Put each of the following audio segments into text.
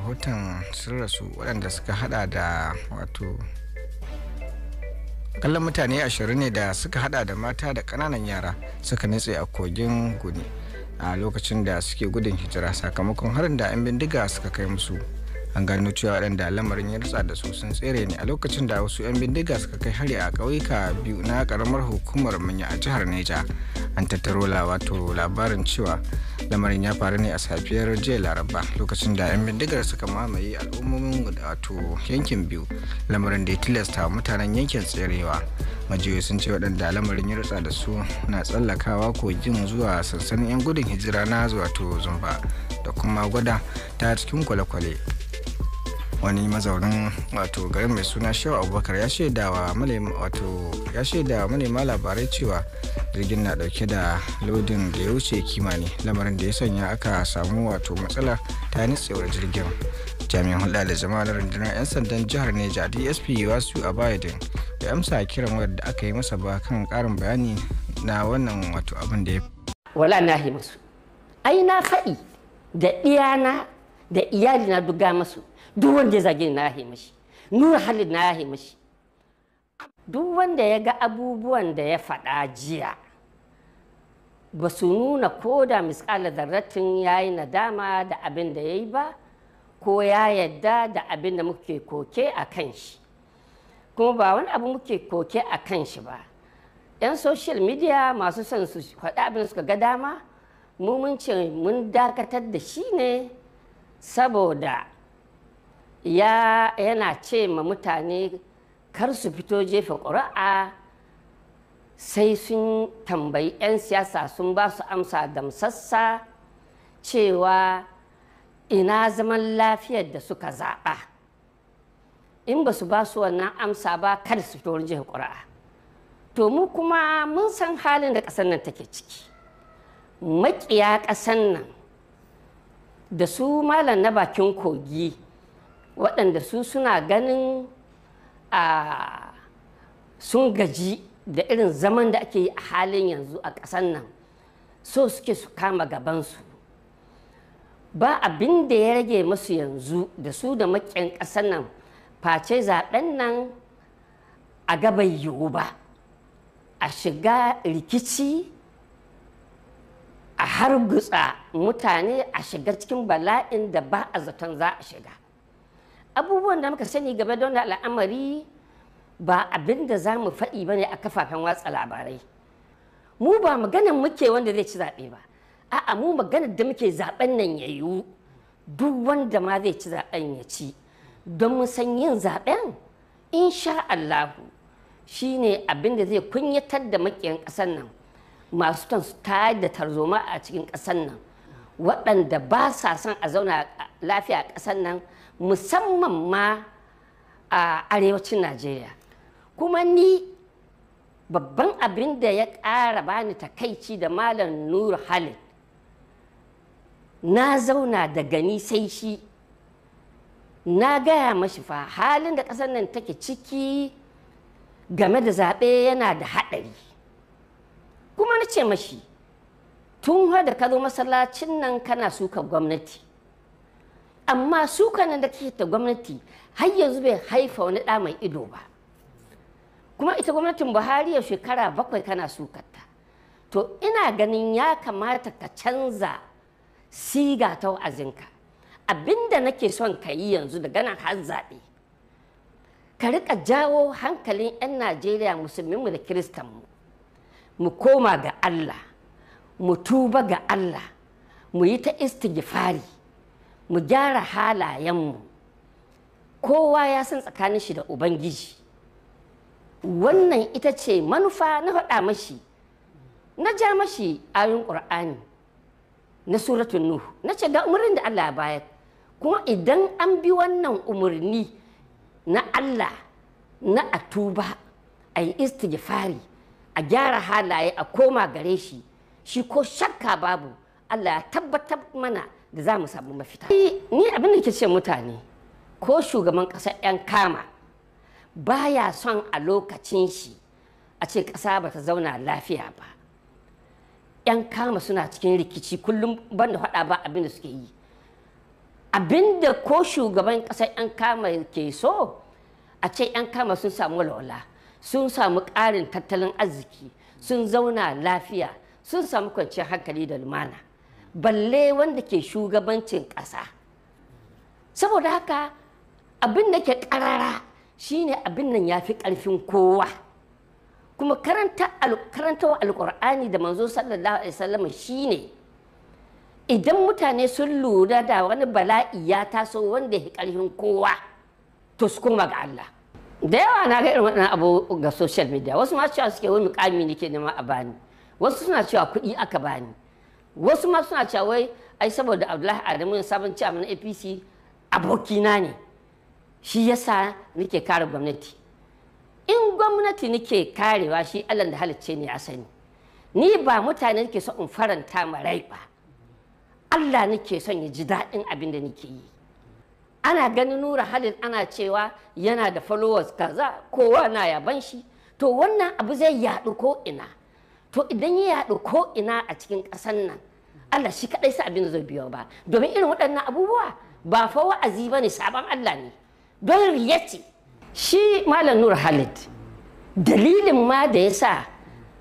rahoton sun rasu waɗanda suka hada da wato kallon mutane 20 ne da suka hada da mata da ƙananan yara suka nutse a kogin Guni a lokacin da suke gudun hijira sakamakon harin da 'yan bindiga suka kai musu. An gano cewa waɗanda lamarin ya rutsa da su sun tsere ne a lokacin da wasu 'yan bindiga suka kai hari a ƙauyuka biyu na ƙaramar hukumar Manya a jihar Neja. An tattaro wato labarin cewa lamarin ya faru ne a safiyar jiya Laraba lokacin da 'yan bindigar suka mamaye al'ummomin wato yankin biyu, lamarin da ya tilasta mutanen yankin tserewa. Majiyoyi sun ce waɗanda lamarin ya rutsa da su na tsallakawa kogin zuwa sansanin 'yan gudun hijira na wato Zumba da kuma Gwada ta cikin kwale-kwale. Wani mazaunin wato garin mai suna Shehu Abubakar ya shaida wa manema labarai cewa jirgin na dauke da lodin da ya wuce kimani, lamarin da ya sanya aka samu wato matsala ta nitsewar jirgin. Jami'an hulɗa da jama'a na rundunar 'yan sandan jihar Neja DSP Wasu Abayedin da amsa kiran wayar da aka yi masa ba kan ƙarin bayani na wannan wato abin da ya wala na yi musu ai na faɗi da iyana da iyalina duga masu duk wanda ya zage na yahe mashi, nura halin na yahe mashi. Duk wanda ya ga abubuwan da ya faɗa jiya ba su nuna ko da miskala zarratin ya yi nadama da abin da ya yi ba, ko ya yadda da abin da muke koke a kan shi. Kuma ba wani abu muke koke a kan shi ba. 'Yan social media masu son su faɗi abin da suka ga dama, mu mun ce mun dakatar da shi ne saboda yana ce ma mutane kar su fito jefa ƙuri'a sai sun tambayi 'yan siyasa sun ba su amsa damsassa cewa ina zaman lafiyar da suka zaɓa. In ba su ba su wannan amsa ba kada su fito jefa ƙuri'a. To mu kuma mun san halin da ƙasar nan take ciki. Maƙiya ƙasar nan da su malam na bakin kogi waɗanda su suna ganin sun gaji da irin zaman da ake yi a halin yanzu a ƙasar nan, so suke su kama gabansu. Ba abin da ya rage masu yanzu da su da maƙiyan ƙasar nan face zaɓen nan a gaban yiwu ba, a shiga rikici, a hargutsa mutane, a shiga cikin bala'in da ba a zaton za a shiga. Abubuwan da muka sani game da wannan al'amari ba abin da za mu faɗi ba ne a kafafen watsa labarai. Mu ba maganar muke wanda zai ci zaɓe ba, a'a mu maganar da muke zaɓen nan ya yiwu, duk wanda ma zai ci zaɓen ya ci, don mu san yin zaɓen insha Allahu shi ne abin da zai kunyatar da maƙiyan ƙasar nan, masu son su tayar da tarzoma a cikin ƙasar nan, waɗanda ba sa son a zauna lafiya a ƙasar nan, musamman ma a arewacin Najeriya. Kuma ni babban abin da ya ƙara bani takaici da Malam Nur Halid, na zauna da gani sai shi, na gaya mashi fa halin da ƙasar nan take ciki game da zaɓe yana da haɗari. Kuma na ce mashi tun da ka zo masallacin nan kana suka gwamnati, amma sukan da kake ta gwamnati har yanzu bai haifa wani ɗa mai ido ba. Kuma ita gwamnatin Buhari ya shekara 7 kana sukarta. To ina ganin ya kamata ka canza siga ta wa'azinka. Abinda nake son ka yi yanzu daga nan har zaɓe, ka riƙa jawo hankalin 'yan Najeriya musulminmu da kiristanmu, mu koma ga Allah, mu tuba ga Allah, mu yi ta istighfari, mu gyara halayenmu. Kowa ya san tsakanin shi da Ubangiji. Wannan ita ce manufa na faɗa mashi, na ja mashi ayoyin Ƙur'ani na suratun Nuh, na ce ga umarnin da Allah ya bayar, kuma idan an bi wannan umarni na Allah na a tuba, a yi istighfari, a gyara halaye, a koma gare shi, shi ko shakka babu Allah ya tabbatar mana da za mu samu mafita. Ni abin da ke ce mutane, ko shugaban ƙasar 'yan kama baya son a lokacin shi a ce ƙasa ba ta zauna lafiya ba. 'Yan kama suna cikin rikici kullum banda faɗa ba abin da suke yi. abinda ko shugaban ƙasar 'yan kama ke so a ce 'yan kama sun samu walwala, sun samu ƙarin tattalin arziki, sun zauna lafiya, sun samu kwanciyar hankali da lumana, balle wanda ke shugabancin ƙasa. Saboda haka abin da ke ƙarara shine abin nan ya fi ƙarfin kowa, kuma karantawa alƙur'ani da manzo sallallahu alaihi wasallam shine idan mutane sun lura da wani bala'i ya taso wanda ya ƙarfin kowa to su koma ga Allah. Da yawa na ga irin waɗannan abu ga social media, wasu ma cewa suke wani mukami nake nema a bani, wasu suna cewa kuɗi aka bani, wasu ma suna cewa wai ai saboda Abdullahi Adamu sabon chairman na APC abokina ne shi yasa nake kare gwamnati. In gwamnati nake karewa shi Allah da halicce ne ya sani, ni ba mutane nake so in faranta ma rai ba, Allah nake son ya ji daɗin abin da nake yi. Ana ganin Nura Khalid ana cewa yana da followers kaza, kowa na yaban shi, to wannan abu zai yaɗu ko ina. To idan ya yaɗu ko ina a cikin ƙasar nan, Allah shi kaɗai sa abin da zai biyo ba, domin irin waɗannan abubuwa ba fa wa'azi ba ne, sabon Allah ne, don riyaci. Shi Malam Nura Khalid dalilin ma da ya sa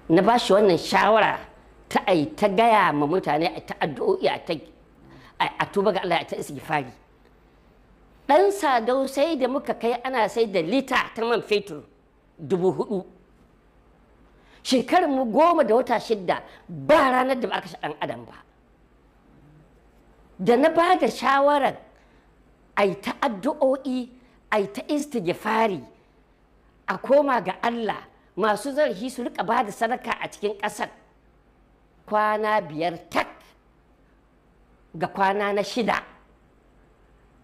na ba shi wannan shawara ta ai ta gaya ma mutane a ta addu'o'i a tuba ga Allah, a ta istighfari. Dan Sadau sai da muka kai ana sai da lita ta man fetur 4,000. Shekarar mu 10 da wata 6 ba ranar da ba aka sha ɗan adam ba. Da na ba da shawarar ai ta addu'o'i, ai ta istighfari, a koma ga Allah, masu zarafi su rika ba da sadaka a cikin ƙasar. Kwana 5 tak ga kwana na 6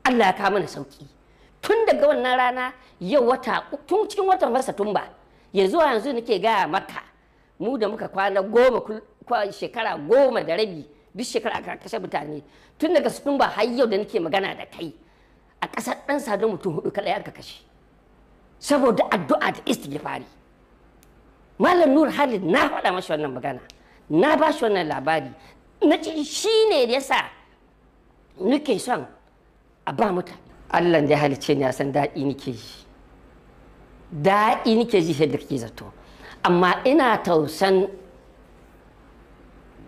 Allah ya kawo mana sauki. Tun daga wannan rana yau tun cikin watan Satumba ya zuwa yanzu nake gaya maka, mu da muka kwana 10 shekara 10 da rabi duk shekara aka kashe mutane, tun daga Satumba har yau da nake magana da kai a ƙasar ɗan Sadau mutum 4 kaɗai aka kashe saboda addu'a da istighfari. Malam Nur Khalid na faɗa masa wannan magana, na ba shi wannan labari, na ce shi ne da yasa nake son a ba mutane. Allah da ya halicce ni ya san daɗi nake ji, daɗi nake ji yadda kake zato, amma ina tausan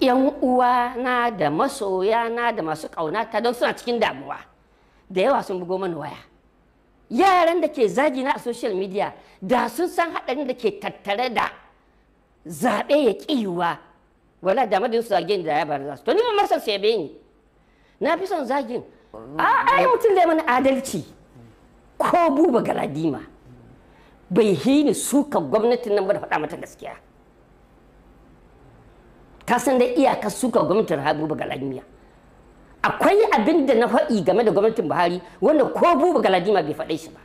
'yan uwana da masoyana da masu ƙaunata don suna cikin damuwa. Da yawa sun bugo mana waya, yaran da ke zagi na a social media da sun san haɗarin da ke tattare da zaɓe ya ƙiyuwa, wala da madin su zagin da ya bar za su, to ni ma san sai ni na fi son zagin. Ai mutum zai mana adalci, ko Buba Galadima bai hini suka gwamnatin nan ba da faɗa mata gaskiya. Ka san da iyakar suka gwamnatin Buba Galadima. Akwai abin da na faɗi game da gwamnatin Buhari wanda ko Buba Galadima bai faɗe shi ba.